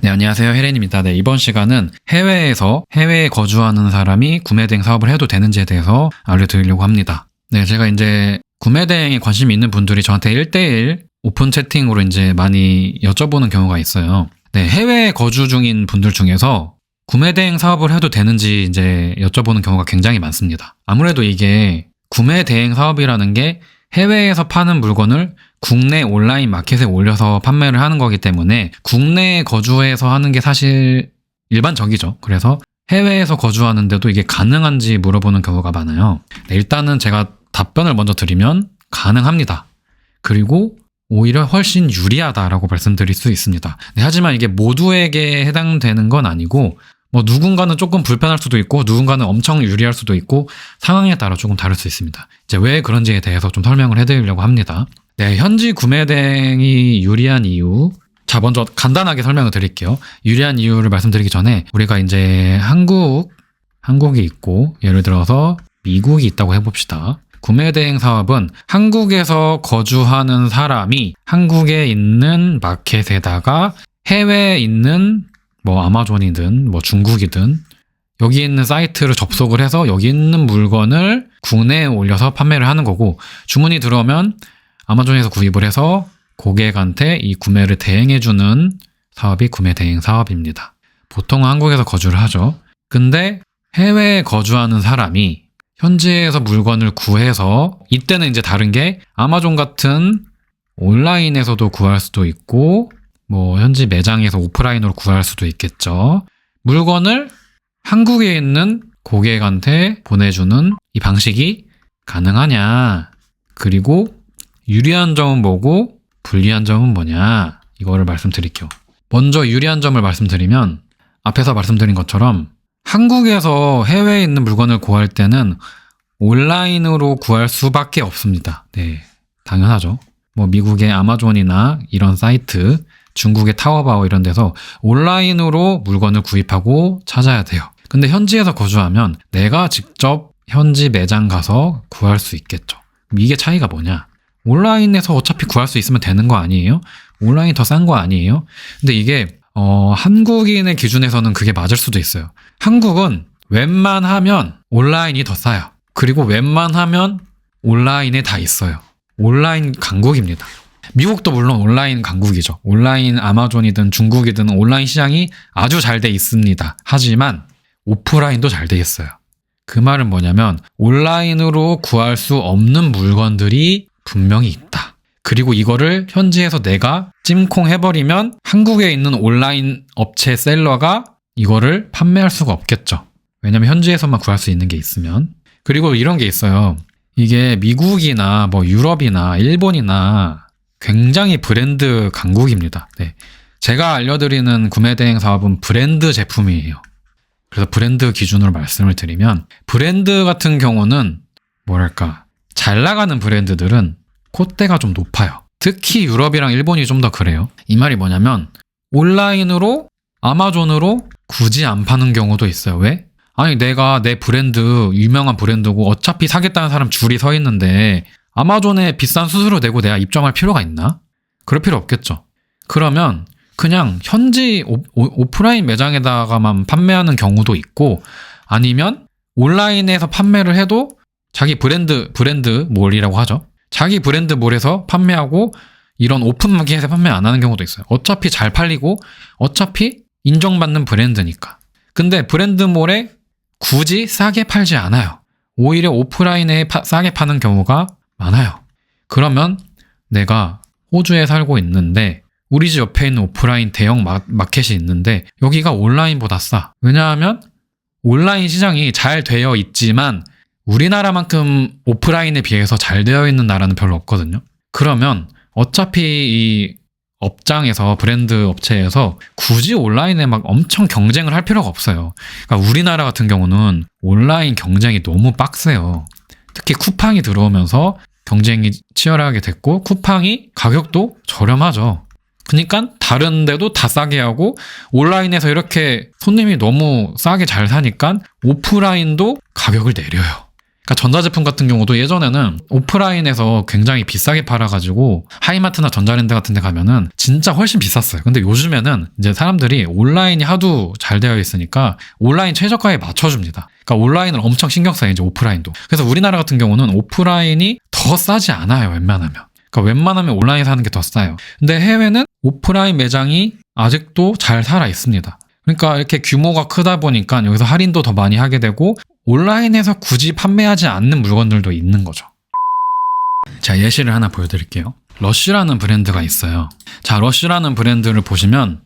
네, 안녕하세요. 혜린입니다. 네, 이번 시간은 해외에 거주하는 사람이 구매대행 사업을 해도 되는지에 대해서 알려드리려고 합니다. 네, 제가 이제 구매대행에 관심이 있는 분들이 저한테 1대1 오픈 채팅으로 이제 많이 여쭤보는 경우가 있어요. 네, 해외에 거주 중인 분들 중에서 구매대행 사업을 해도 되는지 이제 여쭤보는 경우가 굉장히 많습니다. 아무래도 이게 구매대행 사업이라는 게 해외에서 파는 물건을 국내 온라인 마켓에 올려서 판매를 하는 거기 때문에 국내에 거주해서 하는 게 사실 일반적이죠. 그래서 해외에서 거주하는데도 이게 가능한지 물어보는 경우가 많아요. 네, 일단은 제가 답변을 먼저 드리면 가능합니다. 그리고 오히려 훨씬 유리하다라고 말씀드릴 수 있습니다. 네, 하지만 이게 모두에게 해당되는 건 아니고 누군가는 조금 불편할 수도 있고 누군가는 엄청 유리할 수도 있고 상황에 따라 조금 다를 수 있습니다. 이제 왜 그런지에 대해서 좀 설명을 해드리려고 합니다. 네, 현지 구매대행이 유리한 이유. 자, 먼저 간단하게 설명을 드릴게요. 유리한 이유를 말씀드리기 전에 우리가 이제 한국이 있고 예를 들어서 미국이 있다고 해봅시다. 구매대행 사업은 한국에서 거주하는 사람이 한국에 있는 마켓에다가 해외에 있는 아마존이든 중국이든 여기 있는 사이트를 접속을 해서 여기 있는 물건을 국내에 올려서 판매를 하는 거고, 주문이 들어오면 아마존에서 구입을 해서 고객한테 이 구매를 대행해주는 사업이 구매대행 사업입니다. 보통 한국에서 거주를 하죠. 근데 해외에 거주하는 사람이 현지에서 물건을 구해서, 이때는 이제 다른 게 아마존 같은 온라인에서도 구할 수도 있고 현지 매장에서 오프라인으로 구할 수도 있겠죠. 물건을 한국에 있는 고객한테 보내주는 이 방식이 가능하냐, 그리고 유리한 점은 뭐고 불리한 점은 뭐냐, 이거를 말씀드릴게요. 먼저 유리한 점을 말씀드리면 앞에서 말씀드린 것처럼 한국에서 해외에 있는 물건을 구할 때는 온라인으로 구할 수밖에 없습니다. 네, 당연하죠. 미국의 아마존이나 이런 사이트, 중국의 타오바오 이런 데서 온라인으로 물건을 구입하고 찾아야 돼요. 근데 현지에서 거주하면 내가 직접 현지 매장 가서 구할 수 있겠죠. 이게 차이가 뭐냐? 온라인에서 어차피 구할 수 있으면 되는 거 아니에요? 온라인이 더 싼 거 아니에요? 근데 이게 한국인의 기준에서는 그게 맞을 수도 있어요. 한국은 웬만하면 온라인이 더 싸요. 그리고 웬만하면 온라인에 다 있어요. 온라인 강국입니다. 미국도 물론 온라인 강국이죠. 온라인 아마존이든 중국이든 온라인 시장이 아주 잘 돼 있습니다. 하지만 오프라인도 잘 돼 있어요. 그 말은 뭐냐면 온라인으로 구할 수 없는 물건들이 분명히 있다. 그리고 이거를 현지에서 내가 찜콩 해버리면 한국에 있는 온라인 업체 셀러가 이거를 판매할 수가 없겠죠. 왜냐면 현지에서만 구할 수 있는 게 있으면. 그리고 이런 게 있어요. 이게 미국이나 유럽이나 일본이나 굉장히 브랜드 강국입니다. 네. 제가 알려드리는 구매대행 사업은 브랜드 제품이에요. 그래서 브랜드 기준으로 말씀을 드리면 브랜드 같은 경우는 잘 나가는 브랜드들은 콧대가 좀 높아요. 특히 유럽이랑 일본이 좀 더 그래요. 이 말이 뭐냐면 온라인으로 아마존으로 굳이 안 파는 경우도 있어요. 왜? 아니, 내가 내 브랜드 유명한 브랜드고 어차피 사겠다는 사람 줄이 서 있는데 아마존에 비싼 수수료 내고 내가 입점할 필요가 있나? 그럴 필요 없겠죠. 그러면 그냥 현지 오프라인 매장에다가만 판매하는 경우도 있고, 아니면 온라인에서 판매를 해도 자기 브랜드 몰이라고 하죠. 자기 브랜드 몰에서 판매하고 이런 오픈 마켓에서 판매 안 하는 경우도 있어요. 어차피 잘 팔리고 어차피 인정받는 브랜드니까. 근데 브랜드몰에 굳이 싸게 팔지 않아요. 오히려 오프라인에 싸게 파는 경우가 많아요. 그러면 내가 호주에 살고 있는데 우리 집 옆에 있는 오프라인 대형 마켓이 있는데 여기가 온라인보다 싸. 왜냐하면 온라인 시장이 잘 되어 있지만 우리나라만큼 오프라인에 비해서 잘 되어 있는 나라는 별로 없거든요. 그러면 어차피 이 업장에서, 브랜드 업체에서 굳이 온라인에 엄청 경쟁을 할 필요가 없어요. 그러니까 우리나라 같은 경우는 온라인 경쟁이 너무 빡세요. 특히 쿠팡이 들어오면서 경쟁이 치열하게 됐고 쿠팡이 가격도 저렴하죠. 그러니까 다른 데도 다 싸게 하고 온라인에서 이렇게 손님이 너무 싸게 잘 사니까 오프라인도 가격을 내려요. 그러니까 전자제품 같은 경우도 예전에는 오프라인에서 굉장히 비싸게 팔아가지고 하이마트나 전자랜드 같은 데 가면은 진짜 훨씬 비쌌어요. 근데 요즘에는 이제 사람들이 온라인이 하도 잘 되어 있으니까 온라인 최저가에 맞춰줍니다. 그러니까 온라인을 엄청 신경 써요, 이제 오프라인도. 그래서 우리나라 같은 경우는 오프라인이 더 싸지 않아요, 웬만하면. 그러니까 웬만하면 온라인 사는 게 더 싸요. 근데 해외는 오프라인 매장이 아직도 잘 살아 있습니다. 그러니까 이렇게 규모가 크다 보니까 여기서 할인도 더 많이 하게 되고 온라인에서 굳이 판매하지 않는 물건들도 있는 거죠. 자, 예시를 하나 보여드릴게요. 러쉬라는 브랜드가 있어요. 자, 러쉬라는 브랜드를 보시면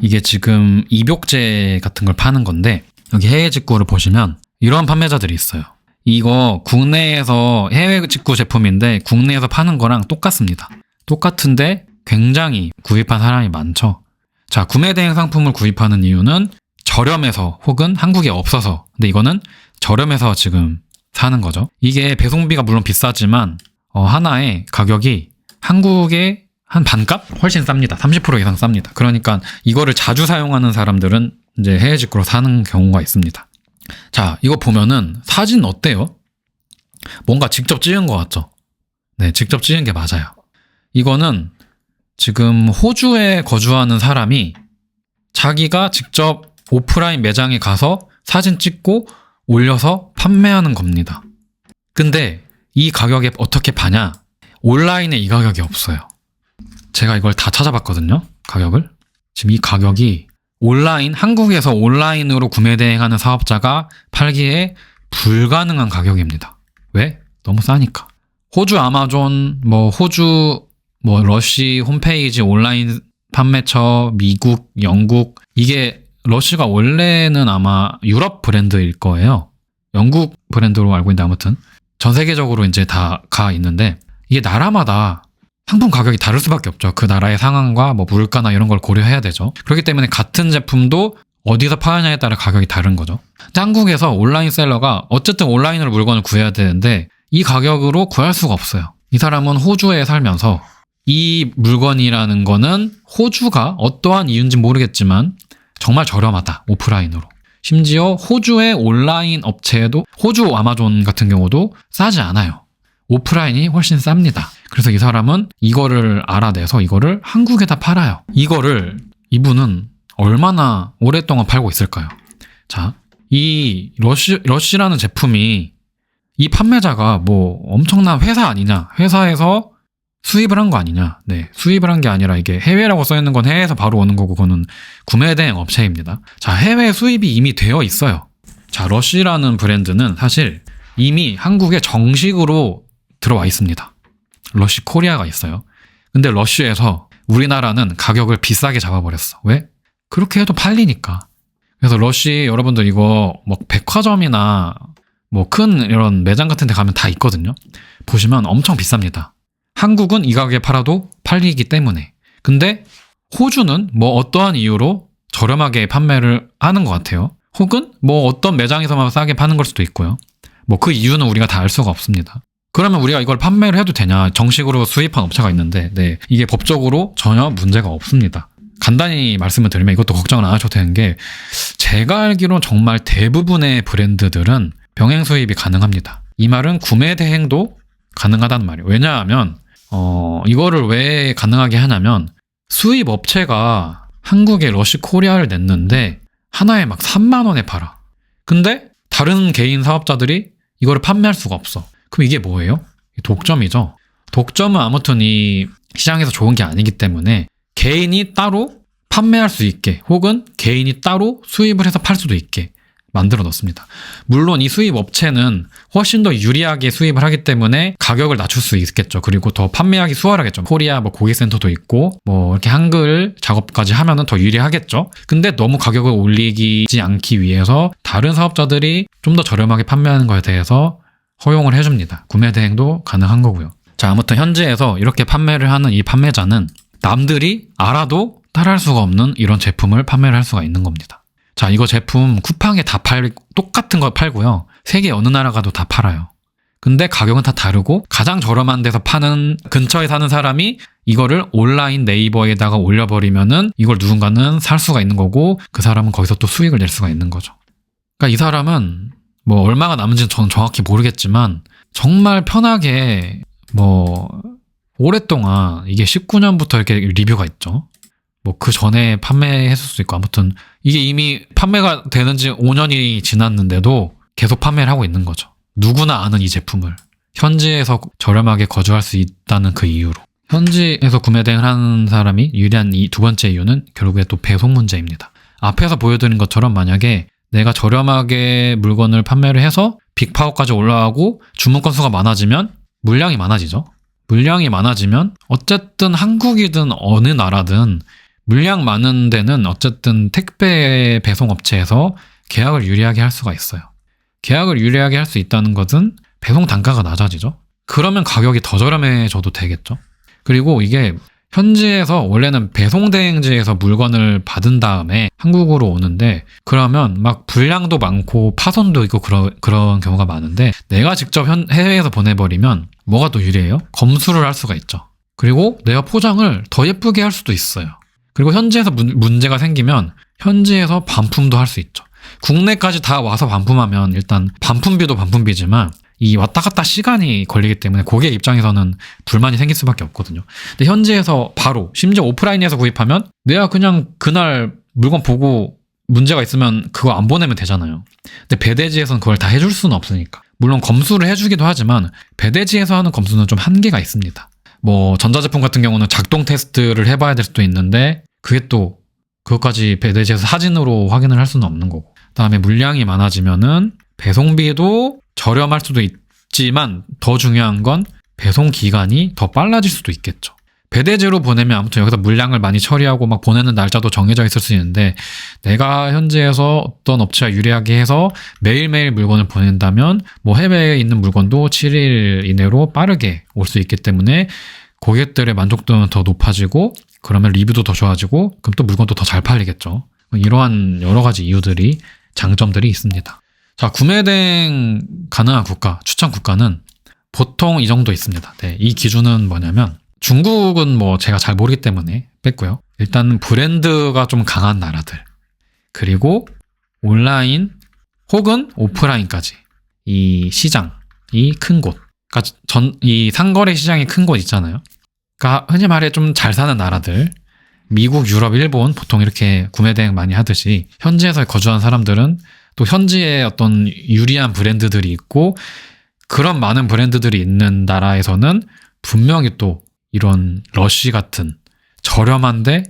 이게 지금 입욕제 같은 걸 파는 건데 여기 해외 직구를 보시면 이런 판매자들이 있어요. 이거 국내에서 해외 직구 제품인데 국내에서 파는 거랑 똑같습니다. 똑같은데 굉장히 구입한 사람이 많죠. 자, 구매 대행 상품을 구입하는 이유는 저렴해서 혹은 한국에 없어서. 근데 이거는 저렴해서 지금 사는 거죠. 이게 배송비가 물론 비싸지만 하나의 가격이 한국의 한 반값? 훨씬 쌉니다. 30% 이상 쌉니다. 그러니까 이거를 자주 사용하는 사람들은 이제 해외 직구로 사는 경우가 있습니다. 자, 이거 보면은 사진 어때요? 뭔가 직접 찍은 것 같죠? 네, 직접 찍은 게 맞아요. 이거는 지금 호주에 거주하는 사람이 자기가 직접 오프라인 매장에 가서 사진 찍고 올려서 판매하는 겁니다. 근데 이 가격에 어떻게 파냐? 온라인에 이 가격이 없어요. 제가 이걸 다 찾아봤거든요, 가격을. 지금 이 가격이 한국에서 온라인으로 구매 대행하는 사업자가 팔기에 불가능한 가격입니다. 왜? 너무 싸니까. 호주 아마존, 호주 러쉬 홈페이지 온라인 판매처, 미국, 영국, 이게 러쉬가 원래는 아마 유럽 브랜드일 거예요. 영국 브랜드로 알고 있는데 아무튼 전 세계적으로 이제 다 가 있는데 이게 나라마다 상품 가격이 다를 수밖에 없죠. 그 나라의 상황과 물가나 이런 걸 고려해야 되죠. 그렇기 때문에 같은 제품도 어디서 파느냐에 따라 가격이 다른 거죠. 근데 한국에서 온라인 셀러가 어쨌든 온라인으로 물건을 구해야 되는데 이 가격으로 구할 수가 없어요. 이 사람은 호주에 살면서 이 물건이라는 거는 호주가 어떠한 이유인지 모르겠지만 정말 저렴하다, 오프라인으로. 심지어 호주의 온라인 업체에도, 호주 아마존 같은 경우도 싸지 않아요. 오프라인이 훨씬 쌉니다. 그래서 이 사람은 이거를 알아내서 이거를 한국에다 팔아요. 이분은 얼마나 오랫동안 팔고 있을까요? 자, 이 러쉬라는 제품이 이 판매자가 엄청난 회사 아니냐, 회사에서 수입을 한 거 아니냐. 네, 수입을 한 게 아니라 이게 해외라고 써있는 건 해외에서 바로 오는 거고 그거는 구매 대행 업체입니다. 자, 해외 수입이 이미 되어 있어요. 자, 러쉬라는 브랜드는 사실 이미 한국에 정식으로 들어와 있습니다. 러쉬 코리아가 있어요. 근데 러쉬에서 우리나라는 가격을 비싸게 잡아버렸어. 왜? 그렇게 해도 팔리니까. 그래서 러쉬 여러분들 이거 백화점이나 큰 이런 매장 같은 데 가면 다 있거든요. 보시면 엄청 비쌉니다. 한국은 이 가격에 팔아도 팔리기 때문에. 근데 호주는 어떠한 이유로 저렴하게 판매를 하는 것 같아요. 혹은 어떤 매장에서만 싸게 파는 걸 수도 있고요. 그 이유는 우리가 다 알 수가 없습니다. 그러면 우리가 이걸 판매를 해도 되냐? 정식으로 수입한 업체가 있는데, 네, 이게 법적으로 전혀 문제가 없습니다. 간단히 말씀을 드리면 이것도 걱정을 안 하셔도 되는 게, 제가 알기로는 정말 대부분의 브랜드들은 병행 수입이 가능합니다. 이 말은 구매 대행도 가능하다는 말이에요. 왜냐하면 이거를 왜 가능하게 하냐면 수입 업체가 한국에 러쉬 코리아를 냈는데 하나에 3만 원에 팔아. 근데 다른 개인 사업자들이 이거를 판매할 수가 없어. 그럼 이게 뭐예요? 독점이죠. 독점은 아무튼 이 시장에서 좋은 게 아니기 때문에 개인이 따로 판매할 수 있게 혹은 개인이 따로 수입을 해서 팔 수도 있게 만들어 놓습니다. 물론 이 수입 업체는 훨씬 더 유리하게 수입을 하기 때문에 가격을 낮출 수 있겠죠. 그리고 더 판매하기 수월하겠죠. 코리아 고객센터도 있고 이렇게 한글 작업까지 하면은 더 유리하겠죠. 근데 너무 가격을 올리지 않기 위해서 다른 사업자들이 좀 더 저렴하게 판매하는 것에 대해서 허용을 해줍니다. 구매 대행도 가능한 거고요. 자, 아무튼 현지에서 이렇게 판매를 하는 이 판매자는 남들이 알아도 따라할 수가 없는 이런 제품을 판매를 할 수가 있는 겁니다. 자, 이거 제품 쿠팡에 다 똑같은 거 팔고요. 세계 어느 나라 가도 다 팔아요. 근데 가격은 다 다르고 가장 저렴한 데서 파는 근처에 사는 사람이 이거를 온라인 네이버에다가 올려버리면은 이걸 누군가는 살 수가 있는 거고 그 사람은 거기서 또 수익을 낼 수가 있는 거죠. 그러니까 이 사람은 뭐 얼마가 남은지는 저는 정확히 모르겠지만 정말 편하게 뭐 오랫동안 이게 19년부터 이렇게 리뷰가 있죠. 뭐 그 전에 판매했을 수도 있고 아무튼 이게 이미 판매가 되는 지 5년이 지났는데도 계속 판매를 하고 있는 거죠. 누구나 아는 이 제품을 현지에서 저렴하게 거주할 수 있다는 그 이유로. 현지에서 구매 대행을 하는 사람이 유리한 이 두 번째 이유는 결국에 또 배송 문제입니다. 앞에서 보여드린 것처럼 만약에 내가 저렴하게 물건을 판매를 해서 빅파워까지 올라가고 주문 건수가 많아지면 물량이 많아지죠. 물량이 많아지면 어쨌든 한국이든 어느 나라든 물량 많은 데는 어쨌든 택배 배송 업체에서 계약을 유리하게 할 수가 있어요. 계약을 유리하게 할 수 있다는 것은 배송 단가가 낮아지죠. 그러면 가격이 더 저렴해져도 되겠죠. 그리고 이게 현지에서 원래는 배송 대행지에서 물건을 받은 다음에 한국으로 오는데 그러면 막 분량도 많고 파손도 있고 그런 경우가 많은데 내가 직접 해외에서 보내버리면 뭐가 더 유리해요? 검수를 할 수가 있죠. 그리고 내가 포장을 더 예쁘게 할 수도 있어요. 그리고 현지에서 문제가 생기면 현지에서 반품도 할 수 있죠. 국내까지 다 와서 반품하면 일단 반품비도 반품비지만 이 왔다 갔다 시간이 걸리기 때문에 고객 입장에서는 불만이 생길 수밖에 없거든요. 근데 현지에서 바로 심지어 오프라인에서 구입하면 내가 그냥 그날 물건 보고 문제가 있으면 그거 안 보내면 되잖아요. 근데 배대지에서는 그걸 다 해줄 수는 없으니까. 물론 검수를 해주기도 하지만 배대지에서 하는 검수는 좀 한계가 있습니다. 뭐 전자제품 같은 경우는 작동 테스트를 해봐야 될 수도 있는데 그게 또 그것까지 배대지에서 사진으로 확인을 할 수는 없는 거고. 그다음에 물량이 많아지면은 배송비도 저렴할 수도 있지만 더 중요한 건 배송 기간이 더 빨라질 수도 있겠죠. 배대지로 보내면 아무튼 여기서 물량을 많이 처리하고 막 보내는 날짜도 정해져 있을 수 있는데 내가 현지에서 어떤 업체가 유리하게 해서 매일매일 물건을 보낸다면 뭐 해외에 있는 물건도 7일 이내로 빠르게 올 수 있기 때문에 고객들의 만족도는 더 높아지고 그러면 리뷰도 더 좋아지고 그럼 또 물건도 더 잘 팔리겠죠. 이러한 여러 가지 이유들이 장점들이 있습니다. 자, 구매 대행 가능한 국가, 추천 국가는 보통 이 정도 있습니다. 네, 이 기준은 뭐냐면 중국은 뭐 제가 잘 모르기 때문에 뺐고요. 일단 브랜드가 좀 강한 나라들 그리고 온라인 혹은 오프라인까지 이 시장이 큰 곳, 그러니까 이 상거래 시장이 큰 곳 있잖아요. 그러니까 흔히 말해 좀 잘 사는 나라들 미국, 유럽, 일본 보통 이렇게 구매 대행 많이 하듯이 현지에서 거주한 사람들은 또 현지에 어떤 유리한 브랜드들이 있고 그런 많은 브랜드들이 있는 나라에서는 분명히 또 이런 러쉬 같은 저렴한데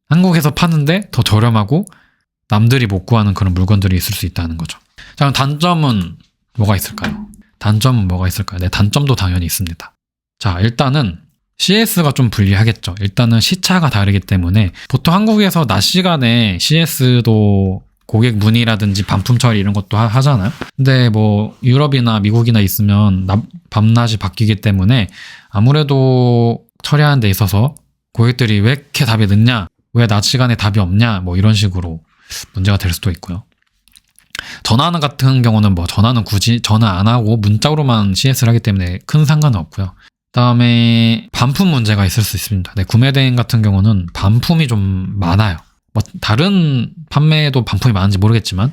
한국에서 파는데 더 저렴하고 남들이 못 구하는 그런 물건들이 있을 수 있다는 거죠. 자, 그럼 단점은 뭐가 있을까요? 네, 단점도 당연히 있습니다. 자, 일단은 CS가 좀 불리하겠죠. 일단은 시차가 다르기 때문에 보통 한국에서 낮 시간에 CS도 고객 문의라든지 반품 처리 이런 것도 하잖아요. 근데 뭐 유럽이나 미국이나 있으면 밤낮이 바뀌기 때문에 아무래도 처리하는 데 있어서 고객들이 왜 이렇게 답이 늦냐, 왜 낮 시간에 답이 없냐, 뭐 이런 식으로 문제가 될 수도 있고요. 전화는 같은 경우는 뭐 전화는 굳이 전화 안 하고 문자로만 CS를 하기 때문에 큰 상관은 없고요. 그다음에 반품 문제가 있을 수 있습니다. 네, 구매 대행 같은 경우는 반품이 좀 많아요. 뭐 다른 판매도 반품이 많은지 모르겠지만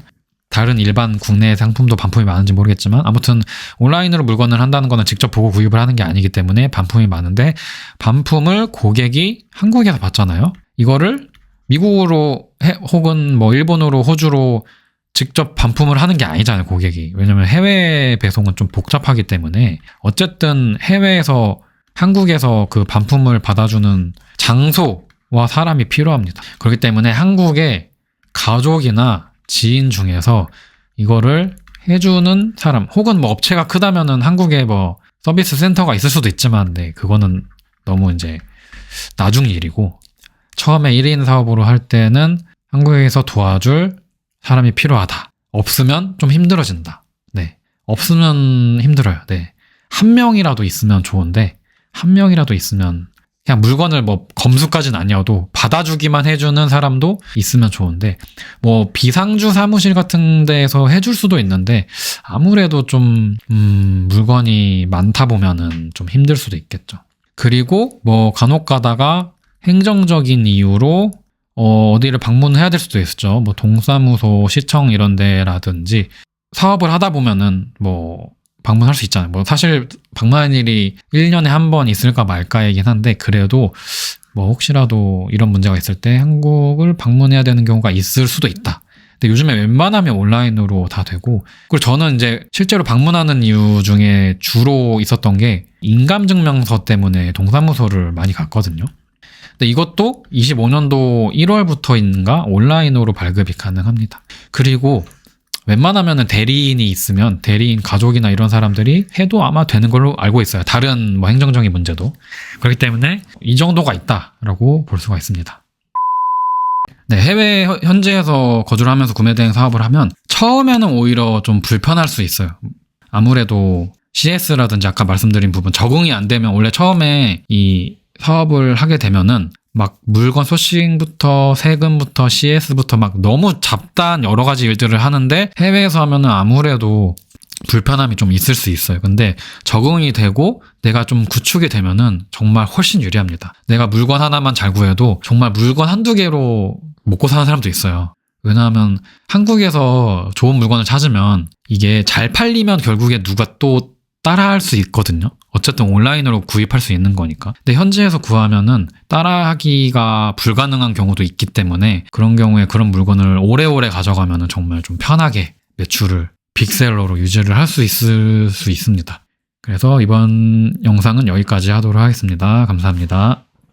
다른 일반 국내 상품도 반품이 많은지 모르겠지만 아무튼 온라인으로 물건을 한다는 거는 직접 보고 구입을 하는 게 아니기 때문에 반품이 많은데 반품을 고객이 한국에서 받잖아요. 이거를 미국으로 혹은 뭐 일본으로 호주로 직접 반품을 하는 게 아니잖아요, 고객이. 왜냐면 해외 배송은 좀 복잡하기 때문에 어쨌든 해외에서 한국에서 그 반품을 받아주는 장소와 사람이 필요합니다. 그렇기 때문에 한국의 가족이나 지인 중에서 이거를 해주는 사람 혹은 뭐 업체가 크다면은 한국에 뭐 서비스 센터가 있을 수도 있지만 네, 그거는 너무 이제 나중 일이고 처음에 1인 사업으로 할 때는 한국에서 도와줄 사람이 필요하다. 없으면 좀 힘들어진다. 네. 없으면 힘들어요. 네. 한 명이라도 있으면 좋은데, 한 명이라도 있으면, 그냥 물건을 뭐 검수까지는 아니어도 받아주기만 해주는 사람도 있으면 좋은데, 뭐 비상주 사무실 같은 데에서 해줄 수도 있는데, 아무래도 좀, 물건이 많다 보면은 좀 힘들 수도 있겠죠. 그리고 뭐 간혹 가다가 행정적인 이유로 어디를 방문해야 될 수도 있죠. 뭐 동사무소, 시청 이런 데라든지 사업을 하다 보면은 뭐 방문할 수 있잖아요. 뭐 사실 방문하는 일이 1년에 한 번 있을까 말까이긴 한데 그래도 뭐 혹시라도 이런 문제가 있을 때 한국을 방문해야 되는 경우가 있을 수도 있다. 근데 요즘에 웬만하면 온라인으로 다 되고, 그리고 저는 이제 실제로 방문하는 이유 중에 주로 있었던 게 인감증명서 때문에 동사무소를 많이 갔거든요. 근데 이것도 25년도 1월부터인가 온라인으로 발급이 가능합니다. 그리고 웬만하면은 대리인이 있으면 대리인 가족이나 이런 사람들이 해도 아마 되는 걸로 알고 있어요. 다른 뭐 행정적인 문제도. 그렇기 때문에 이 정도가 있다라고 볼 수가 있습니다. 네, 해외 현지에서 거주를 하면서 구매대행 사업을 하면 처음에는 오히려 좀 불편할 수 있어요. 아무래도 CS라든지 아까 말씀드린 부분 적응이 안 되면 원래 처음에 이 사업을 하게 되면은 막 물건 소싱부터 세금부터 CS부터 막 너무 잡다한 여러 가지 일들을 하는데 해외에서 하면은 아무래도 불편함이 좀 있을 수 있어요. 근데 적응이 되고 내가 좀 구축이 되면은 정말 훨씬 유리합니다. 내가 물건 하나만 잘 구해도 정말 물건 한두 개로 먹고 사는 사람도 있어요. 왜냐하면 한국에서 좋은 물건을 찾으면 이게 잘 팔리면 결국에 누가 또 따라할 수 있거든요. 어쨌든 온라인으로 구입할 수 있는 거니까. 근데 현지에서 구하면은 따라하기가 불가능한 경우도 있기 때문에 그런 경우에 그런 물건을 오래오래 가져가면은 정말 좀 편하게 매출을 빅셀러로 유지를 할 수 있습니다. 그래서 이번 영상은 여기까지 하도록 하겠습니다. 감사합니다.